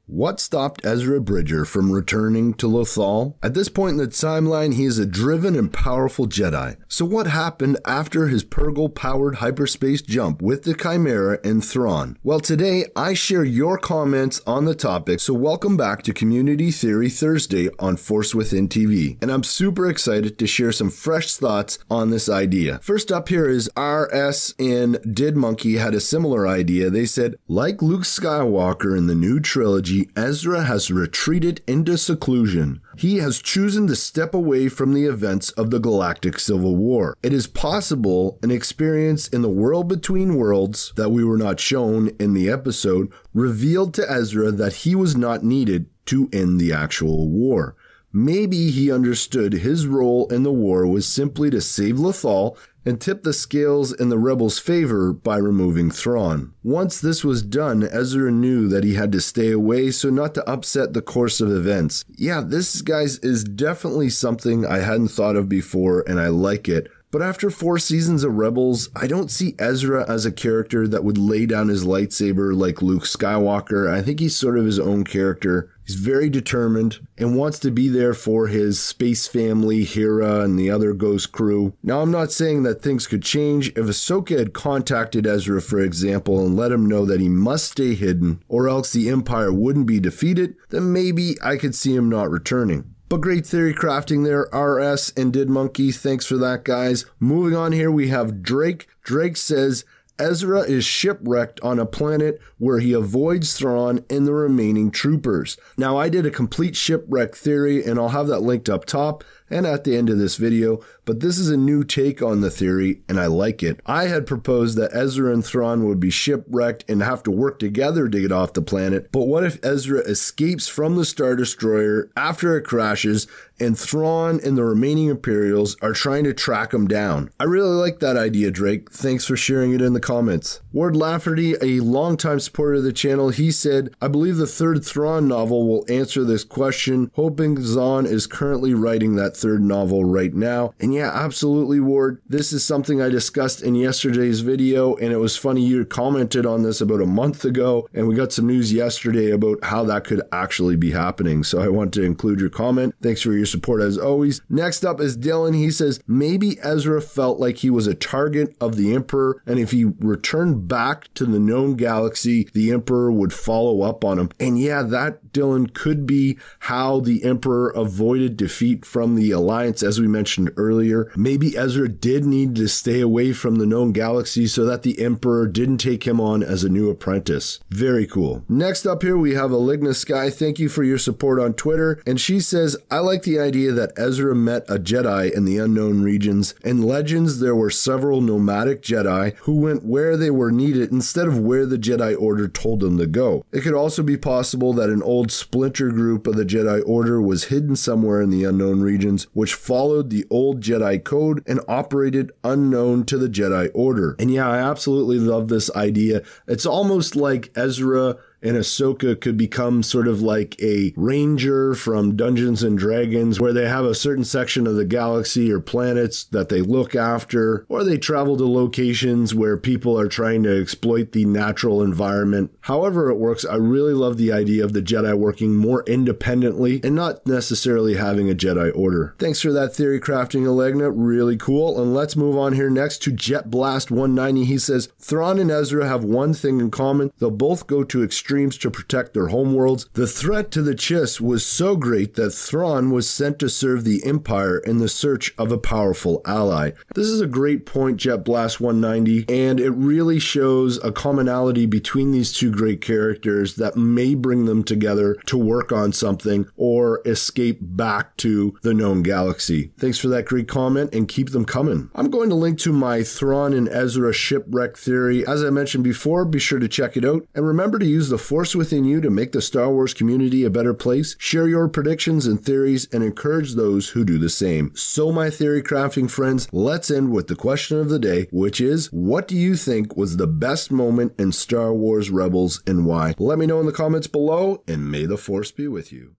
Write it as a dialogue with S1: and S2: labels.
S1: What stopped Ezra Bridger from returning to Lothal? At this point in the timeline, he is a driven and powerful Jedi. So what happened after his Purrgil-powered hyperspace jump with the Chimera and Thrawn? Well, today I share your comments on the topic, so welcome back to Community Theory Thursday on Force Within TV. And I'm super excited to share some fresh thoughts on this idea. First up here is RS and Did Monkey had a similar idea. They said, like Luke Skywalker in the new trilogy, Ezra has retreated into seclusion. He has chosen to step away from the events of the Galactic Civil War. It is possible an experience in the world between worlds that we were not shown in the episode revealed to Ezra that he was not needed to end the actual war. Maybe he understood his role in the war was simply to save Lothal and tip the scales in the rebels' favor by removing Thrawn. Once this was done, Ezra knew that he had to stay away so not to upset the course of events. Yeah, this, guys, is definitely something I hadn't thought of before, and I like it. But after 4 seasons of Rebels, I don't see Ezra as a character that would lay down his lightsaber like Luke Skywalker. I think he's sort of his own character. He's very determined and wants to be there for his space family, Hera, and the other Ghost crew. Now, I'm not saying that things could change. If Ahsoka had contacted Ezra, for example, and let him know that he must stay hidden, or else the Empire wouldn't be defeated, then maybe I could see him not returning. But great theory crafting there, RS and Did Monkey. Thanks for that, guys. Moving on here, we have Drake. Drake says, Ezra is shipwrecked on a planet where he avoids Thrawn and the remaining troopers. Now, I did a complete shipwreck theory, and I'll have that linked up top and at the end of this video, but this is a new take on the theory, and I like it. I had proposed that Ezra and Thrawn would be shipwrecked and have to work together to get off the planet, but what if Ezra escapes from the Star Destroyer after it crashes, and Thrawn and the remaining Imperials are trying to track him down? I really like that idea, Drake. Thanks for sharing it in the comments. Ward Lafferty, a longtime supporter of the channel, he said, I believe the third Thrawn novel will answer this question, hoping Zahn is currently writing that third novel right now. And yeah, absolutely, Ward. This is something I discussed in yesterday's video, and it was funny you commented on this about a month ago, and we got some news yesterday about how that could actually be happening. So I want to include your comment. Thanks for your support as always. Next up is Dylan. He says, maybe Ezra felt like he was a target of the Emperor, and if he returned back to the known galaxy, the Emperor would follow up on him. And yeah, that, Dylan, could be how the Emperor avoided defeat from the Alliance, as we mentioned earlier. Maybe Ezra did need to stay away from the known galaxy so that the Emperor didn't take him on as a new apprentice. Very cool. Next up here, we have Aligna Sky. Thank you for your support on Twitter. And she says, I like the idea that Ezra met a Jedi in the unknown regions. In Legends, there were several nomadic Jedi who went where they were needed instead of where the Jedi Order told them to go. It could also be possible that an old splinter group of the Jedi Order was hidden somewhere in the unknown regions, which followed the old Jedi code and operated unknown to the Jedi Order. And yeah, I absolutely love this idea. It's almost like Ezra and Ahsoka could become sort of like a ranger from Dungeons and Dragons, where they have a certain section of the galaxy or planets that they look after, or they travel to locations where people are trying to exploit the natural environment. However it works, I really love the idea of the Jedi working more independently and not necessarily having a Jedi Order. Thanks for that theory crafting, Alegna. Really cool. And let's move on here next to Jet Blast 190. He says, Thrawn and Ezra have one thing in common. They'll both go to extremes to protect their homeworlds. The threat to the Chiss was so great that Thrawn was sent to serve the Empire in the search of a powerful ally. This is a great point, Jet Blast 190, and it really shows a commonality between these two great characters that may bring them together to work on something or escape back to the known galaxy. Thanks for that great comment, and keep them coming. I'm going to link to my Thrawn and Ezra shipwreck theory. As I mentioned before, be sure to check it out, and remember to use the Force within you to make the Star Wars community a better place. Share your predictions and theories and encourage those who do the same. So my theory crafting friends, let's end with the question of the day, which is, what do you think was the best moment in Star Wars Rebels and why? Let me know in the comments below, and may the Force be with you.